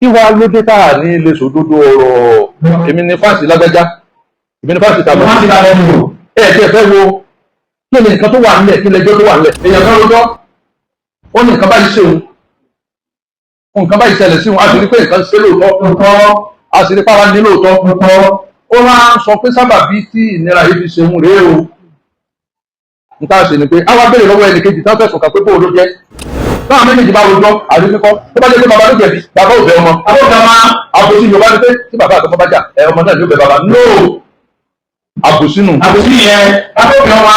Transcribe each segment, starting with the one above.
kí wàá ló dé tá a ní ilé sòdodo ọ̀rọ̀ èmi ní fáǹsì lágbájá èmi ní fáǹsì tàbí ẹ jẹ́ fẹ́ wo kí ni nǹkan tó wà nílẹ̀ kí lẹjọ́ tó wà nílẹ̀ èèyàn kan lójọ́ ó ní nǹkan báyìí ṣeun nǹkan báyìí ṣẹlẹ̀ sí wọn a sì rí pé nǹkan ṣe lóòótọ́ a sì rí pàwọn ní lóòótọ́ ó máa ń sọ pé sábàbí tí ìnira yìí fi ṣeun rèé o nǹkan ṣe ni pé àwa béèrè lọ́wọ́ ẹnì kejì tán fẹ̀sùn kàn pé bóòlù jẹ́ táwọn méjèèjì bá rojọ́ àríwíkọ́ tó bá jẹ́ pé bàbá ló jẹ̀bi bàbá ò bẹ ọmọ àbójà máa àbòsí Yorùbá ni pé tí bàbá àtọmọ bá jà ọmọ náà ló bẹ bàbá no àbòsí nù àbòsí yẹn àbójà ọmọ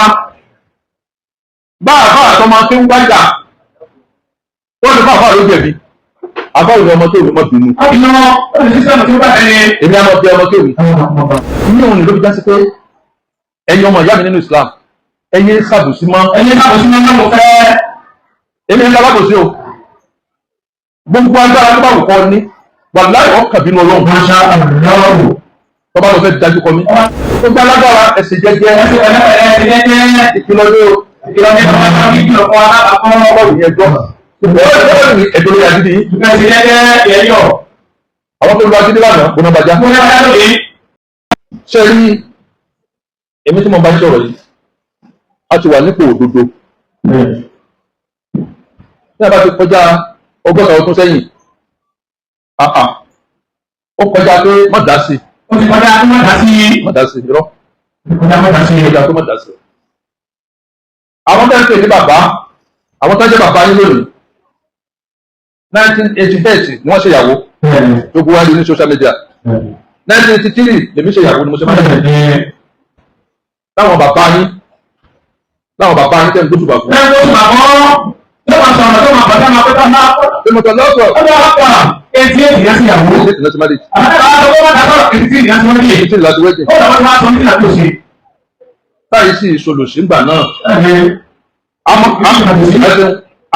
bá àbá àtọmọ tí ń gbájà wọ́n ní bàbá ló jẹ̀bi àbá òun ọmọ tó mọ bínú. àbínú olùsísẹ́mù tí ó bá ẹni. èmi á mọ bí ọmọ tó mi. ní òun ló fi já sí pé ẹ̀yin ọmọ ìyá mi nínú Islam ẹ̀yin ṣàbòsí mọ́. ẹ̀yin ṣàbòsí mọ́ náà mo fẹ́. èmi ń lábàbòsí o gbogbo agbára tó bá wù kọ́ ní wàláhì ọkàn bínú Ọlọ́run. máṣá àlọ́ tọ́ba lọ fẹ́ dájú kọ mí. gbogbo alágbára ẹ̀sìn jẹ́jẹ́ ìkìlọ̀ ní o ìkìlọ̀ ní ọkọ̀ alábàákọ́ ẹ̀dọ́ lórí àdídì àwọn tó lọ àdídì lánàá gbóná bàjá ṣe rí èmi tí mo bá ń sọ̀rọ̀ yìí a ti wà nípò òdodo ní àbá ti kọjá 100 ọdún sẹ́yìn ó kọjá pé má dá sí má dá sí irọ́ kọjá tó má dá sí àwọn tẹ́ ń pè ní bàbá àwọn tó jẹ́ bàbá yín lónìí 1988 ni wọ́n ṣe ìyàwó tó gbówá ní social media 1983 lèmi ṣe ìyàwó ni mo ṣe máa ń tẹ̀lé láwọn bàbá yín tẹ́ ń gbóṣùbà fún. ẹgbẹ́ òṣùbà fún yóò máa sọ̀rọ̀ tó máa bàtà máa pẹ́ta máa pọ̀. tòmọ̀tò lọ́sọ̀ ọjọ́ àpá 88 ìyá sí ìyàwó. 88 ìyá sí marriage. àwọn ọmọ bá dàgbà 88 ìyá sí marriage. 88 láti wẹ́jẹ̀. ó lọ́wọ́ máa sọ nígbà tó ṣe. táyì sí ìṣolòṣì ńgbà náà.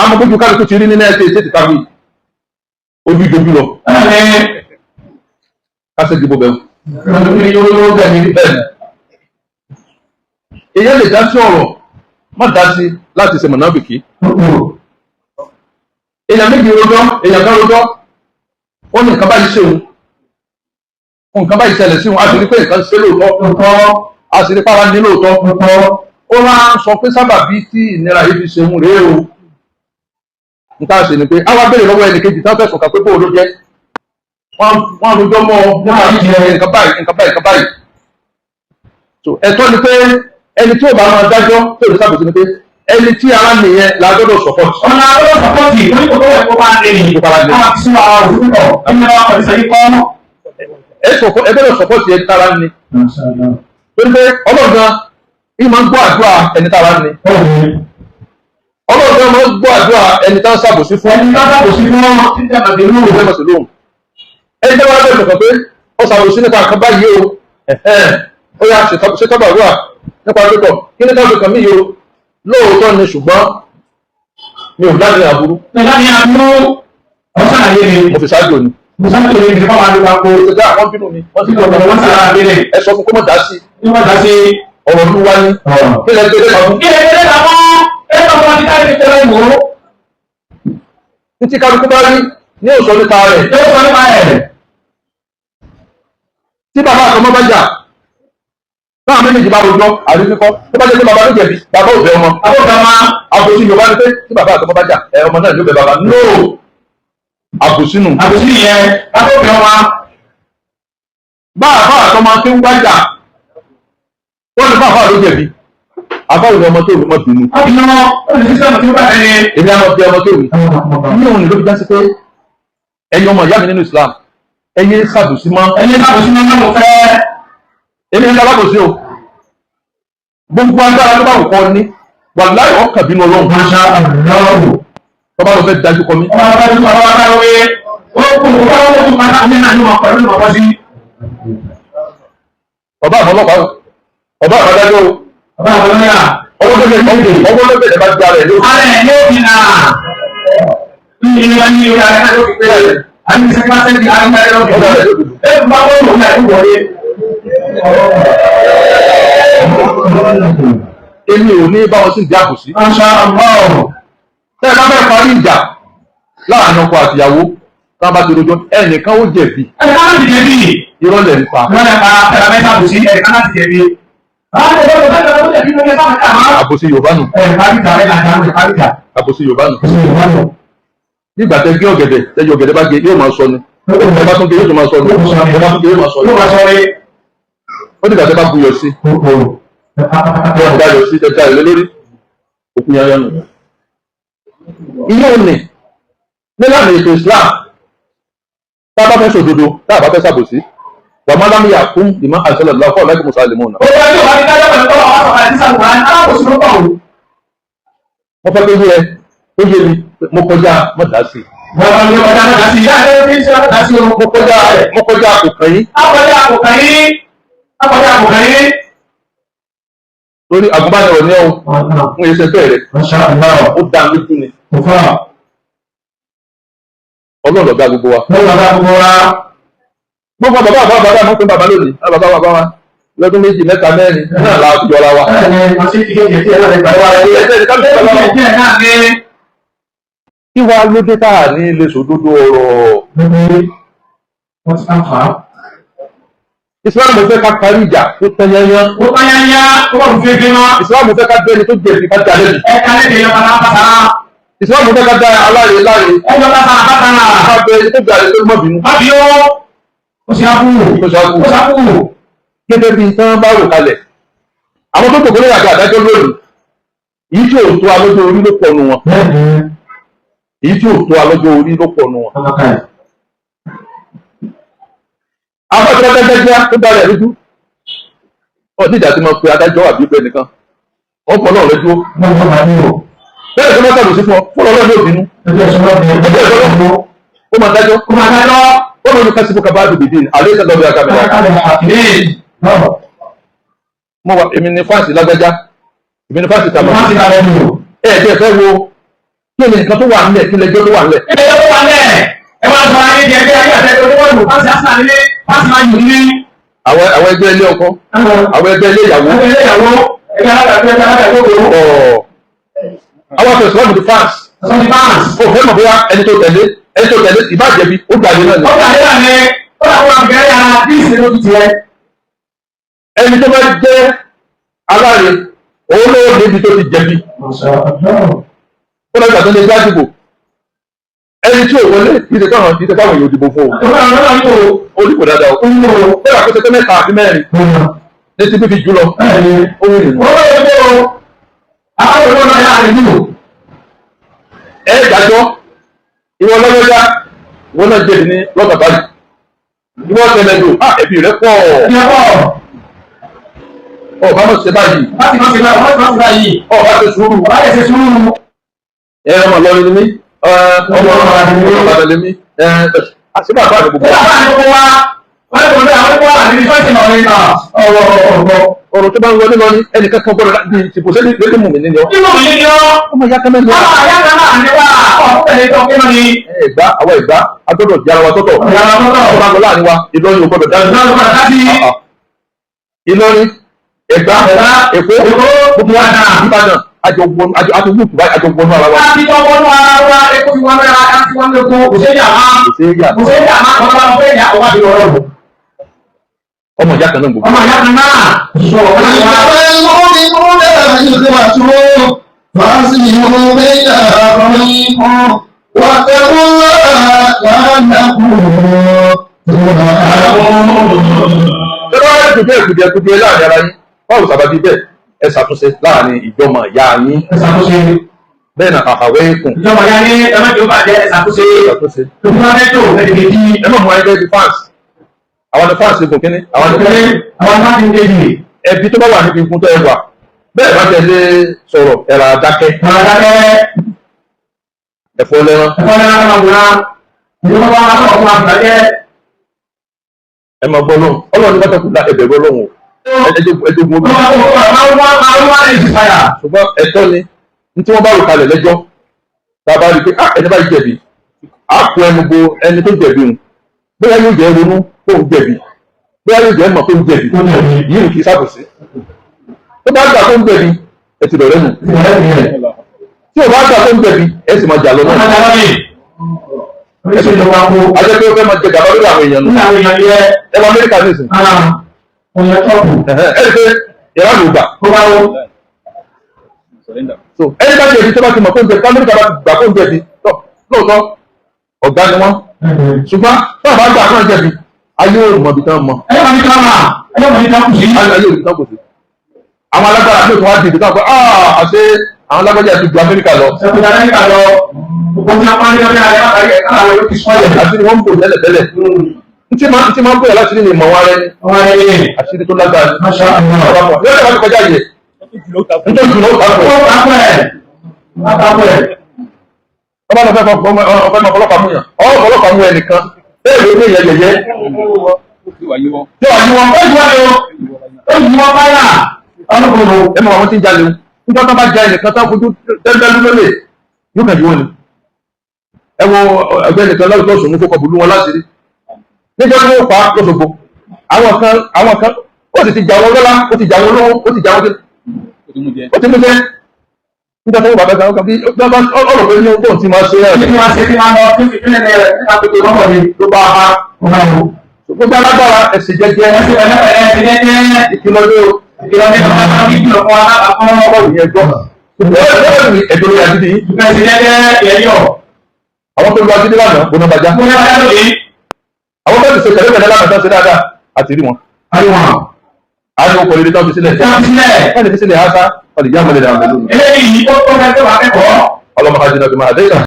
àmọ́ gbójú kálukú ti rí ní ẹ̀ẹ́tẹ̀ ìṣẹ́ ti káwé ojú ìdojú lọ. kásẹ̀ dìbò bẹ̀rù. èyí lè dá sí ọ̀rọ̀ má dá sí láti ṣe mọ̀nàfìkì. èèyàn méjì rojọ́ èèyàn kan rojọ́ ó ní nǹkan báyìí ṣe òun nǹkan báyìí ṣẹlẹ̀ sí òun a sì rí pé nǹkan ṣe lóòótọ́ a sì rí pàwọn ní lóòótọ́ ó máa ń sọ pé sábàbí tí ìnira yìí fi ṣe òun rèé o nǹkan ṣe ni pé àwa béèrè lọ́wọ́ ẹnì kejì tán fẹ̀sùn kàn pé bóòlù jẹ́ wọ́n rojọ́ mọ́ nǹkan báyìí so ẹ̀tọ́ ni pé ẹni tí ó bá máa dájọ́ tó lè sábòsí ni pé ẹni tí ara nìyẹn la gbọ́dọ̀ support. ọ̀nà àgbọ̀dọ̀ support yìí wọ́n ní kò tó ẹ̀kọ́ bá ń lé ní ìkópa láti. àwọn àti sún àwọn òṣùpọ̀ ẹni náà wọ́n ṣe kọ́. ẹ gbọ́dọ̀ support yẹn tára ni. torí pé ọlọ́gbọ́n yìí máa ń gbọ́ àdúrà ẹni tára ni. ọlọ́gbọ́n máa ń gbọ́ àdúrà ẹni tá ń ṣàbòsí fún. ẹni tá ń ṣàbòsí fún wọn ti jẹ́ àgbẹ̀ lóhùn. ẹni tí wọ́n bẹ̀rẹ̀ pé ó ṣàbòsí nípa nǹkan báyìí o ó yà ṣe tábàdúrà nípa pípọ̀ kí ní káàkiri kan mí yóò lóòótọ́ ni ṣùgbọ́n mi ò láti àbúrú. láti àbúrú ọ̀sán àyè ni mo fi ṣáájú ni. mo ṣáájú ni ìdíkọ́ máa ń lo àpò ìṣẹ́jà àwọn bínú mi wọ́n ti gbọ́dọ̀ wọ́n ti ara abẹ́rẹ́ ẹ sọ fún kó mọ̀ dá sí. ọ̀rọ̀ ló wá ní. kí lẹ gbé lẹ́kọ̀ọ́. kí lẹ gbé lẹ́kọ̀ọ́ ẹ̀rọ wọn ti káyọ̀ tẹ́lẹ̀ mọ́. ní tí kálukú bá rí ní òsọ nípa rẹ̀. tí bàbá àtọmọ bá jà náà méjèèjì bá rojọ́ àríwíkọ́ tó bá jẹ́ pé bàbá ló jẹ̀bi bàbá ò bẹ ọmọ àbójà máa àbòsí Yorùbá ni pé tí bàbá àtọmọ bá jà ọmọ náà ló bẹ bàbá no àbòsí nù. àbòsí yẹn àbójà ọmọ bá àbá àtọmọ tí ń wájà wọ́n ní bàbá ló jẹ̀bi àbá òun ọmọ tó mọ bínú. àbínú olùsísẹ́mù tí ó bá ẹni. èmi á mọ bí ọmọ tó mi. ní òun ló fi já sí pé ẹ̀yin ọmọ ìyá mi nínú Islam ẹ̀yin ṣàbòsí mọ́. ẹ̀yin ṣàbòsí mọ́ náà mo fẹ́. èmi ń lábàbòsí o gbogbo agbára tó bá wù kọ́ ní wàláhì ọkàn bínú Ọlọ́run. máṣá àlọ́ tọ́ba lọ fẹ́ dájú kọ mí. ọba bá dúpọ̀ ọba bá wé ó kò wá ó kò máa ní àánú ọkọ̀ lórí ọkọ̀ sí. ọba àfọlọ́pàá ọba àfọdájọ́ o. ọba àfọlọ́yà. ọwọ́ ló bẹ̀rẹ̀ bá gba rẹ̀ lókè. ara ẹ̀ ló fi nà. ní ìlú wa ní ìlú ara ẹ̀ ló fi pé àmì sẹ́kítàsẹ́kì àmì ẹ̀ ló fi pé ẹ̀ bá wọ́n lò ní àìwọlé. Èmi ò ní bá wọn sí ìdí àbòsí. Aṣá àmọ́ ọ̀rọ̀. Tẹ́ ẹ bá fẹ́ parí ìjà láàrin ọkọ àtìyàwó, tá a bá ti rojọ́ ẹnìkan ó jẹ̀bi. ẹnìkan láti jẹ̀bi. irọ́ lẹ̀ ń pa. irọ́ lẹ̀ ń pa ẹ̀rọ mẹ́ta kò sí ẹnìkan láti jẹ̀bi. àbòsí Yorùbá nù. àbòsí Yorùbá nù. nígbà tẹ gé ọ̀gẹ̀dẹ̀ tẹ́jú ọ̀gẹ̀dẹ̀ bá gé yóò máa sọ ni. ẹ bá tún gé yóò tún máa sọ ni. ẹ bá tún gé yóò máa sọ ni. ó nígbà tẹ bá buyọ̀ sí. ẹ bá yọ̀ sí tẹ́tà ìlé lórí. òkú yan yánu. ilé òní nílànà ètò Islam tá a bá fẹ́ sòdodo tá a bá fẹ́ sàbòsí wà má lámúyà fún ìmọ̀ àṣẹlẹ̀ lọ́kọ̀ lẹ́kùn mùsàlùmọ́ náà. ó yẹ kí wàá ní kájọ́ pẹ̀lú tọ́lọ̀ wá sọ̀rọ̀ àti sàlùmọ́ alábòsí ló pọ̀ o. wọ́n fẹ́ kó yé mi mo kọjá mọ́dà sí i. wọ́n ní ọjà mọ́dà sí i yára ẹni tí ń ṣe mọ́dà sí i o. mo kọjá àkùkàn yín. akọjá àkùkàn yín. lórí àgùnbánirọ̀ ní ọ̀hún fún iṣẹ́ bẹ̀rẹ̀ ó dá lójú ni. ọlọ́run lọ̀gá gbogbo wa. gbogbo bàbá mọ́ pé bàbá lónìí bàbá wa lọ́dún méjì mẹ́ta mẹ́rin náà la jọra wa. kí wàá ló dé táà ní ilé sòdodo ọ̀rọ̀. Ìsìláàmù fẹ́ ká parí ìjà tó tẹ́yẹ́yẹ́. Ìsìláàmù fẹ́ ká bẹ́ni tó jẹ̀bi ká jalè bì. Ìsìláàmù fẹ́ ká dá aláre láre. Ká bẹ́ni tó jalè tó mọ̀ bínú. Gẹ́gẹ́ bí tán bá rò kalẹ̀. Àwọn tó kòkòrò àti àdájọ́ lónìí. Èyí tí ò tó alọ́jọ́ orí ló pọ̀ nù wọn. Èyí tí ò tó alọ́jọ́ orí ló pọ̀ nù wọn. Àwọn tí wọ́n tẹ́tẹ́ tó dára lójú. Ọdún ìjà tí wọ́n pe adájọ́ àbí pé nìkan. Wọ́n pọ̀ náà lójú. Bẹ́ẹ̀ tó máa tàbí sí fún ọ, fún ọlọ́run ló bínú. Ó máa dájọ́. Ó máa ní kásìkò kaba àdùbí dín. Àlẹ́ ìṣẹ́ lọ́bẹ̀ àkàmẹ́rà. Mo wà èmi ní fáǹsì lágbájá. Èmi ní fáǹsì tàbí. Ẹ̀ẹ́dẹ̀ fẹ́ wo kí ni nǹkan tó wà nílẹ̀ kí lẹ́jọ́ tó wà nílẹ̀. Ẹ máa sọ ayé di ẹgbẹ́ ayé àtẹ́gbẹ́ tó wọ́n lò fásitì àṣà nílé fásitì máa yù ní. Àwọn ẹgbẹ́ ilé ọkọ, àwọn ẹgbẹ́ ilé ìyàwó. Ẹgbẹ́ ilé ìyàwó, ẹgbẹ́ alágbàgbé gbogbo. Àwọn afẹ́ sọ́ọ̀mù di fans. Sọ́ọ̀mù di fans. O fẹ́ mọ̀ bóyá ẹni tó tẹ̀lé ìbàjẹ́bi ó gbàdé náà ni. Ó gbàdé náà ni ó làwọn àgbẹ̀rẹ̀ yàrá bí ìṣèlú ti tiẹ̀. Ẹni tó bá jẹ́ aláre, òun ló débi tó ti jẹ̀bi. Ó lọ gbàdé lè gbàdìbò. Ẹni tí ò wọlé ìṣe táwọn èèyàn òdìbò fún o. Ó ní kò dáadáa o. Bẹ́ẹ̀ wà pé tẹ́tẹ́ mẹ́ta àti mẹ́rin. Ní ti fífi jù lọ. Ó rí nìyí. Ẹ dájọ́, ìwọ lọ́wọ́dá, ìwọ náà jẹ́ ní lọ́gbà báyìí. Ìwọ tẹ̀lé lò, ẹbí rẹ̀ pọ̀. Ọba mọ̀ ṣe báyìí. Ọba ṣe sùúrù. Ẹ ọmọ lọrin ni mí. Ọmọ Ìbàdàn lèmi. Àṣìbà àbá àdìgbò. Ọ̀rọ̀ tó bá ń wọlé lọ ní ẹnìkan kan gbọ́dọ̀ láti ìsìnkú sẹ́ni lórí mú mi nínú ọ. Ọmọ ìyá kan mẹ́rin. Ẹ̀gbá àwọn ìgbá agbọ́dọ̀ jara wa tọ́tọ̀. Ọba ń lọ láàrin wa Ìlọrin ò gbọ́dọ̀ dájú. Ìlọrin, Ẹ̀gbá, Èkó, gbogbo wa náà Ìbàdàn àjọgbọnú ara wa. Àjọgbọnú ara wa Èkó fi wọn mẹ́ra láti wọn lóko kò sí ìyá máa. Kò sí ìyá máa kọ́ lọ́wọ́ fẹ́ ìyá ọba bí ọ̀rọ̀ bò. Ọmọ ìyá kan náà gbogbo. Ọmọ ìyá kan náà. Kùdìẹ̀kùdìẹ̀ láàrin ara yín, báwo sábàbí bẹ́ẹ̀ ẹ ṣàtúnṣe láàrin ìjọmọ ìyá yín. Ẹ ṣàtúnṣe. Bẹ́ẹ̀ náà àkàwé kùn. Ìjọba ìyá yín ẹ má jẹ́ ó bàjẹ́ ẹ ṣàtúnṣe. Lókùnrin mẹ́tò ẹ̀dẹ̀gẹ̀dì. Ẹ má mú ẹgbẹ́ di fans. Àwọn ni fans ikùn kínní. Àwọn ni máa ń dé yìí. Ẹbí tó bá wà níbi ikùn tó ẹ wà. Bẹ́ẹ̀ bá tẹ̀lé sọ̀rọ̀ ẹ̀rọ àdákẹ́. Ẹ̀fọ́ lẹ́rán. Ẹ máa gbọ́ lóhùn. Ọlọ́run ní wọ́n tẹ́kù lá ẹ̀bẹ̀rẹ̀ Ọlọ́run. Ẹjọ́gun omi. Ṣùgbọ́n ẹ̀tọ́ ni ní tí wọ́n bá rò kalẹ̀ lẹ́jọ́. Tá a bá rí i pé ẹni bá jẹ̀bi. Á kó ẹnu bo ẹni tó jẹ̀bi hùn. Bóyá yóò jẹ́ ronú kó ń jẹ̀bi. Bóyá yóò jẹ́ mọ̀ kó ń jẹ̀bi. Yìí kì í sábòsí. Tó bá gbà kó ń jẹ̀bi, ẹ ti dọ̀rẹ́ nù. Tí ò bá gbà kó ń jẹ̀bi, ẹ sì máa jà lọ náà. Oríṣiríṣi ló wá kó. Ajẹ́ pé ó fẹ́ máa jẹ gàba lórí àwọn èèyàn nù. Ní àwọn èèyàn yẹ. Ẹ wọ Amẹ́ríkà ní ìsìn. Òyìn tọ́pù. Ẹ rí pé ìyàrá ló gbà. Ó bá wó. So ẹni bá jẹ̀bi tó bá ti mọ̀ fún jẹ̀bi Amẹ́ríkà bá ti gbà fún jẹ̀bi lóòótọ́ ọ̀gá ni wọ́n. Ṣùgbọ́n náà bá gbà fún jẹ̀bi ayé ò mọ̀ bí tán mọ̀. Ayé ò mọ̀ bí tán mọ̀. Ayé ò mọ̀ bí tán kù sí. Ayé ò bí tán kù sí. Àwọn alágbára ló tún wá dìbò tán pé àṣé àwọn alágbájá ti ju Amẹ́ríkà lọ. Ṣé Amẹ́ríkà lọ? Gbogbo ní apá ní ọdún ayé àwọn yóò fi sọ́ọ̀lẹ̀. Àti ni wọ́n ń bò tẹ́lẹ̀. Ntí máa ń bóyá láti ní ìmọ̀ wọn rẹ ni. Wọ́n rẹ̀ ní. Àṣírí tó lágbára. Máṣá àwọn ọ̀rọ̀. Yóò tẹ̀ wá ti kọjá yẹ. Nítorí jùlọ ó kà ọba lọ fẹ́ ọmọ ọlọ́pàá mú yàn ọlọ́pàá mú ẹnìkan bẹ́ẹ̀ ló ní ìyẹn yẹyẹ. Tí wàá yí wọn. Ó yí wọn báyà. Ẹ mọ̀ àwọn tí ń jalè o. Nígbà tó bá ja ẹnìkan tó fojú tẹ́lẹ̀lú lólè yóò kàn yí wọn ni. Ẹ wo ẹgbẹ́ nìkan lọ́wọ́ tó sùn mú kókò bùlú wọn láti rí. Níjọ́ tí wọ́n pa lọ́sọ̀gbọ̀. Àwọn kan ó sì ti jà wọn lọ́lá ó ti jà wọn lọ́wọ́ ó ti jà wọn jẹ. Ó ti mú jẹ. Nígbà tó bàbá kan kan bí ọ̀rọ̀ pé ní ohun tí máa ṣe ẹ̀. Ní wọ́n ṣe tí máa lọ sí ìpínlẹ̀ rẹ̀ nípa pé ọmọ mi ló bá a máa wò. Gbogbo alágbára ẹ̀sìn jẹjẹ ìkìlọ̀ ní o. Ìkìlọ̀ ní ọmọ náà ní ìkìlọ̀ fún alábàápọ̀ ọmọ ìyẹn gbọ́. Ẹ̀dọ́ lórí agídí yìí. Ìgbésí jẹ́jẹ́ ẹ̀yọ̀. Àwọn tó lu agídí lánàá gbóná bàjá. Àwọn tó ti ṣe tẹ̀lé tẹ̀lé lánàá tó ṣe dáadáa àti rí wọn. Àti wọn kò lè rí tán fi sílẹ̀. Ẹni fi sílẹ̀ á sá. Ọlọ́mọ ká jìnnà bí máa dé ìlànà.